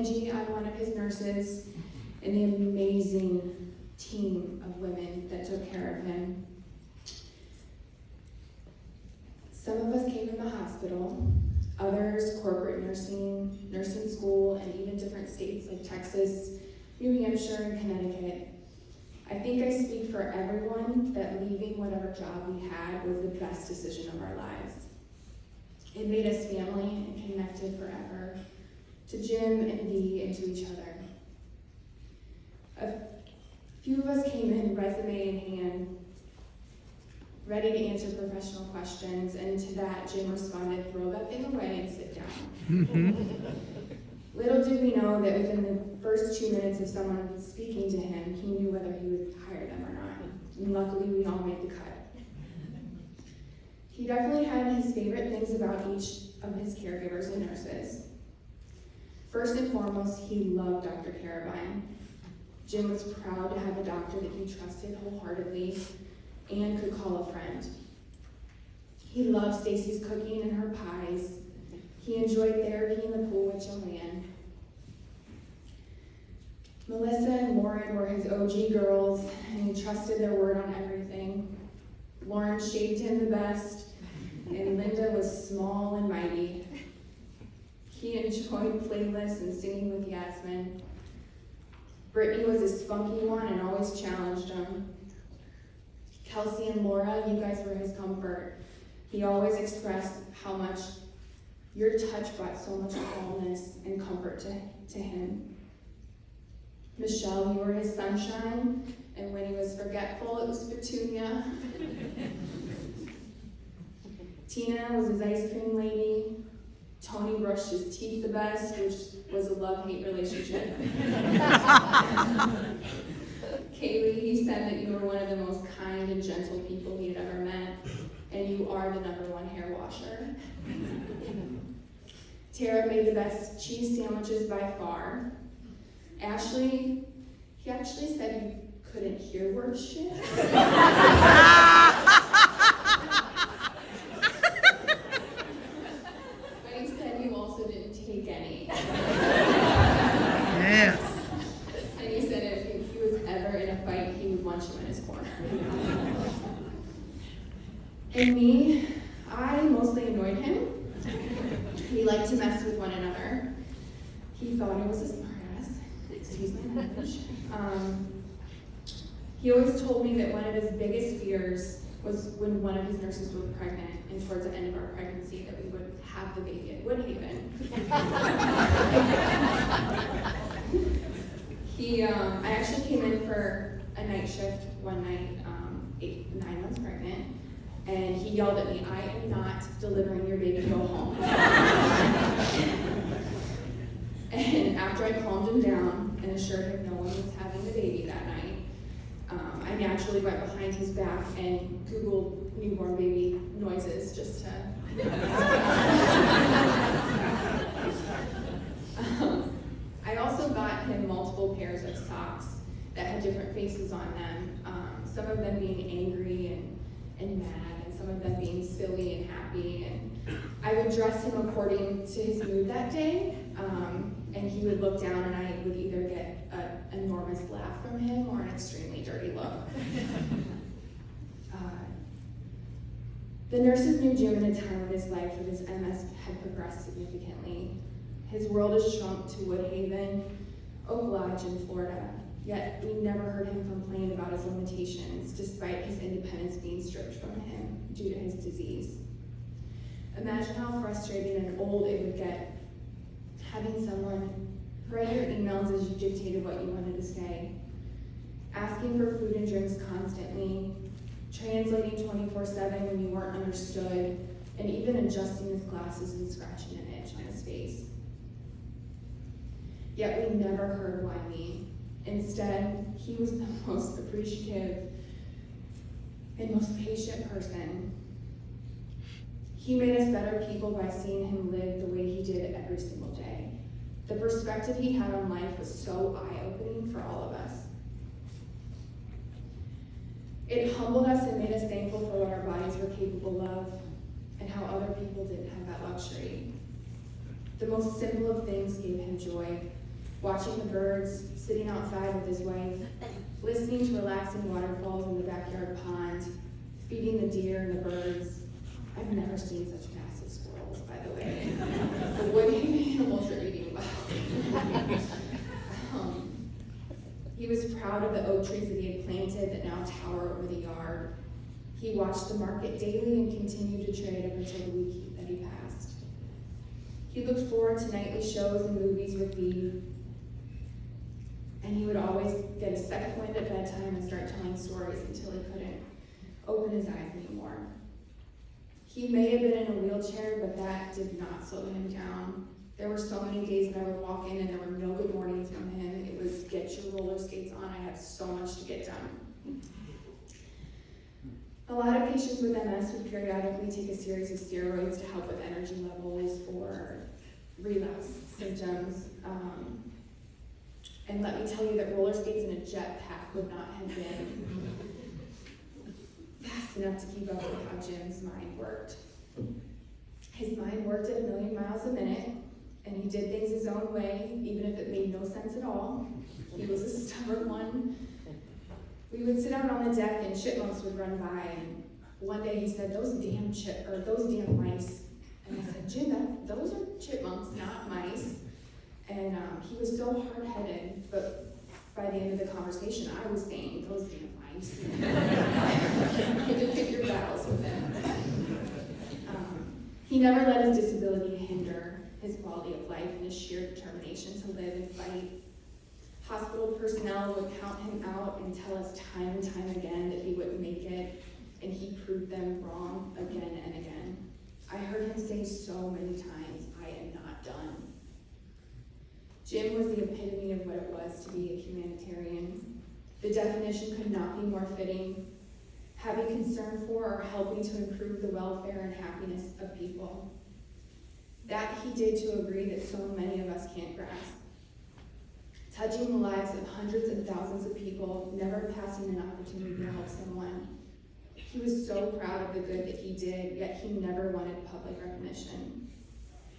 I'm one of his nurses and the amazing team of women that took care of him. Some of us came from the hospital, others corporate nursing school, and even different states like Texas, New Hampshire, and Connecticut. I think I speak for everyone that leaving whatever job we had was the best decision of our lives. It made us family and connected forever to Jim and Dee and to each other. A few of us came in resume in hand, ready to answer professional questions, and to that Jim responded, "Throw that thing away and sit down." Little did we know that within the first 2 minutes of someone speaking to him, he knew whether he would hire them or not. And luckily, we all made the cut. He definitely had his favorite things about each of his caregivers and nurses. First and foremost, he loved Dr. Carabine. Jim was proud to have a doctor that he trusted wholeheartedly and could call a friend. He loved Stacy's cooking and her pies. He enjoyed therapy in the pool with Joanne. Melissa and Lauren were his OG girls, and he trusted their word on everything. Lauren shaped him the best, and Linda was small and mighty. He enjoyed playlists and singing with Yasmin. Brittany was his spunky one and always challenged him. Kelsey and Laura, you guys were his comfort. He always expressed how much your touch brought so much calmness and comfort to him. Michelle, you were his sunshine, and when he was forgetful, it was Petunia. Tina was his ice cream lady. Tony brushed his teeth the best, which was a love-hate relationship. Kaylee, he said that you were one of the most kind and gentle people he had ever met, and you are the #1 hair washer. Tara made the best cheese sandwiches by far. Ashley, he actually said you couldn't hear worse shit. But he said you also didn't take any. Yes. And he said if he was ever in a fight, he would want you in his corner. And me, I mostly annoyed him. We liked to mess with one another. He thought I was a smartass. Excuse my language. He always told me that one of his biggest fears was when one of his nurses was pregnant, and towards the end of our pregnancy, that we would have the baby at Woodhaven. I actually came in for a night shift one night, 9 months pregnant, and he yelled at me, "I am not delivering your baby, go home." And after I calmed him down and assured him no one was having the baby that night, I naturally went behind his back and Googled newborn baby noises just to... I also got him multiple pairs of socks that had different faces on them, some of them being angry and mad, and some of them being silly and happy. And I would dress him according to his mood that day, and he would look down and I would either get an enormous laugh from him or an extremely dirty look. The nurses knew Jim in a time in his life when his MS had progressed significantly. His world has shrunk to Woodhaven, Oak Lodge in Florida, yet we never heard him complain about his limitations despite his independence being stripped from him due to his disease. Imagine how frustrating and old it would get having someone write your emails as you dictated what you wanted to say, asking for food and drinks constantly, translating 24/7 when you weren't understood, and even adjusting his glasses and scratching an itch on his face. Yet we never heard why me. Instead, he was the most appreciative and most patient person. He made us better people by seeing him live the way he did every single day. The perspective he had on life was so eye-opening for all of us. It humbled us and made us thankful for what our bodies were capable of and how other people didn't have that luxury. The most simple of things gave him joy. watching the birds, sitting outside with his wife, listening to relaxing waterfalls in the backyard pond, feeding the deer and the birds. I've never seen such massive squirrels, by the way. The wood-haven animals are eating well. He was proud of the oak trees that he had planted that now tower over the yard. He watched the market daily and continued to trade up until the week that he passed. He looked forward to nightly shows and movies with Bee, and he would always get a second wind at bedtime and start telling stories until he couldn't open his eyes anymore. He may have been in a wheelchair, but that did not slow him down. There were so many days that I would walk in and there were no good mornings from him. It was, get your roller skates on, I have so much to get done. A lot of patients with MS would periodically take a series of steroids to help with energy levels or relapse symptoms. And let me tell you that roller skates and a jetpack would not have been fast enough to keep up with how Jim's mind worked. His mind worked at 1 million miles a minute, and he did things his own way, even if it made no sense at all. He was a stubborn one. We would sit out on the deck and chipmunks would run by, and one day he said, those damn mice. And I said, Jim, those are chipmunks, not mice. And he was so hard-headed, but by the end of the conversation, I was saying, those damn mice. You had to pick your battles with him. He never let his disability hinder his quality of life and his sheer determination to live and fight. Hospital personnel would count him out and tell us time and time again that he wouldn't make it, and he proved them wrong again and again. I heard him say so many times, I am not done. Jim was the epitome of what it was to be a humanitarian. The definition could not be more fitting. Having concern for or helping to improve the welfare and happiness of people. That he did to a degree that so many of us can't grasp. Touching the lives of hundreds and thousands of people, never passing an opportunity to help someone. He was so proud of the good that he did, yet he never wanted public recognition.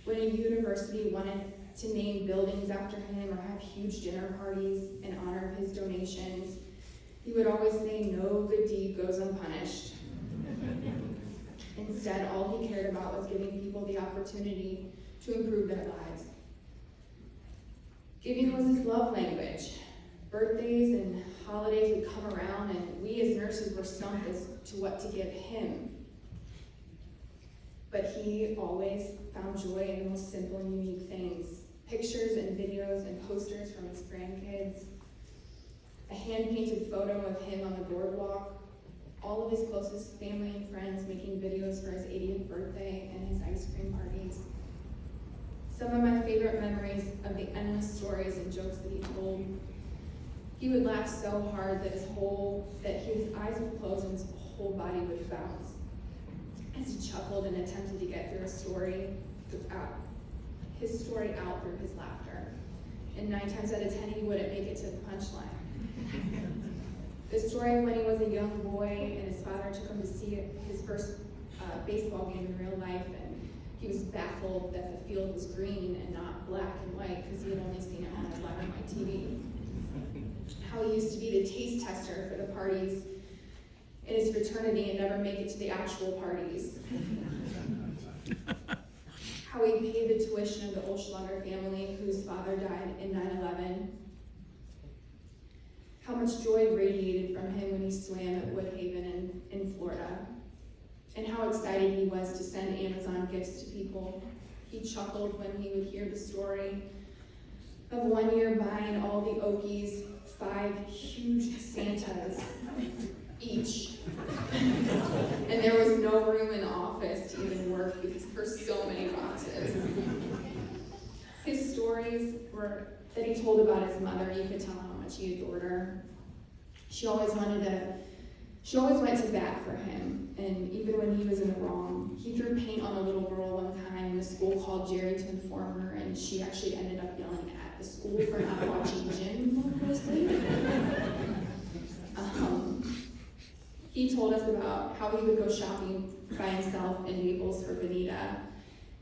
When a university wanted to name buildings after him or have huge dinner parties in honor of his donations, he would always say, no good deed goes unpunished. Instead, all he cared about was giving people the opportunity to improve their lives. Giving was his love language. Birthdays and holidays would come around, and we as nurses were stumped as to what to give him. But he always found joy in the most simple and unique things. Pictures and videos and posters from his grandkids, a hand-painted photo of him on the boardwalk, all of his closest family and friends making videos for his 80th birthday and his ice cream parties. Some of my favorite memories of the endless stories and jokes that he told. He would laugh so hard that his eyes would close and his whole body would bounce as he chuckled and attempted to get through his story out through his laughter. And 9 times out of 10, he wouldn't make it to the punchline. The story of when he was a young boy and his father took him to see his first baseball game in real life, and he was baffled that the field was green and not black and white because he had only seen it on a black and white TV. How he used to be the taste tester for the parties in his fraternity and never make it to the actual parties. How he paid the tuition of the Oelschlager family whose father died in 9/11. How much joy radiated from him when he swam at Woodhaven in Florida. And how excited he was to send Amazon gifts to people. He chuckled when he would hear the story of one year buying all the Okies 5 huge Santas each. And there was no room in the office to even work because there were so many boxes. His stories were that he told about his mother. You could tell how much he adored her. She always went to bat for him, and even when he was in the wrong. He threw paint on a little girl one time, and the school called Jerry to inform her, and she actually ended up yelling at the school for not watching Jim more closely. He told us about how he would go shopping by himself in Naples for Benita,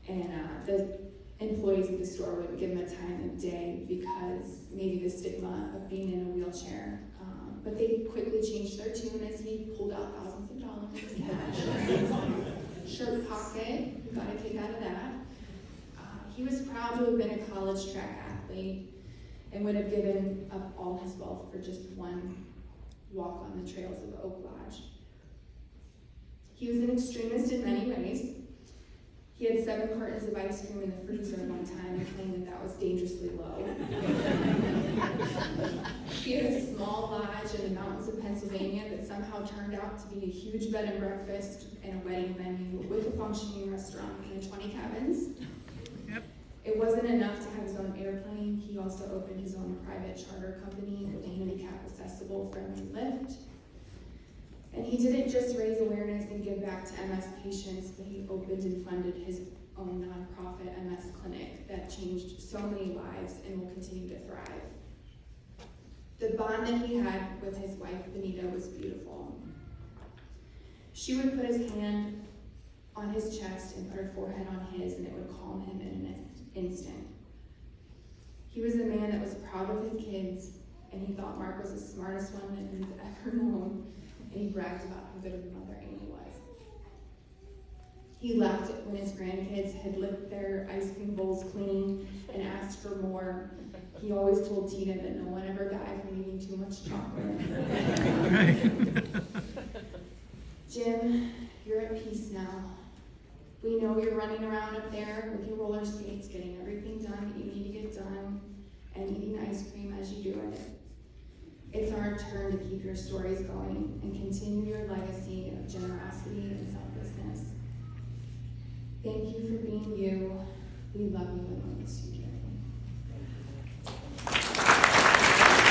and the employees at the store wouldn't give him a time of day because maybe the stigma of being in a wheelchair. But they quickly changed their tune as he pulled out thousands of dollars in cash. Shirt pocket, you got a kick out of that. He was proud to have been a college track athlete and would have given up all his wealth for just one walk on the trails of Oelschlager. He was an extremist in many ways. He had 7 cartons of ice cream in the freezer at one time and claimed that was dangerously low. He had a small lodge in the mountains of Pennsylvania that somehow turned out to be a huge bed and breakfast and a wedding venue with a functioning restaurant and 20 cabins. Yep. It wasn't enough to have his own airplane. He also opened his own private charter company with a handicap-accessible friendly lift. And he didn't just raise awareness and give back to MS patients, but he opened and funded his own nonprofit MS clinic that changed so many lives and will continue to thrive. The bond that he had with his wife, Benita, was beautiful. She would put his hand on his chest and put her forehead on his, and it would calm him in an instant. He was a man that was proud of his kids, and he thought Mark was the smartest one that he's ever known. And he bragged about how good of a mother Amy was. He left when his grandkids had licked their ice cream bowls clean and asked for more. He always told Tina that no one ever died from eating too much chocolate. Jim, you're at peace now. We know you're running around up there with your roller skates, getting everything done that you need to get done, and eating ice cream as you do it. It's our turn to keep your stories going and continue your legacy of generosity and selflessness. Thank you for being you. We love you and we miss you, Jim.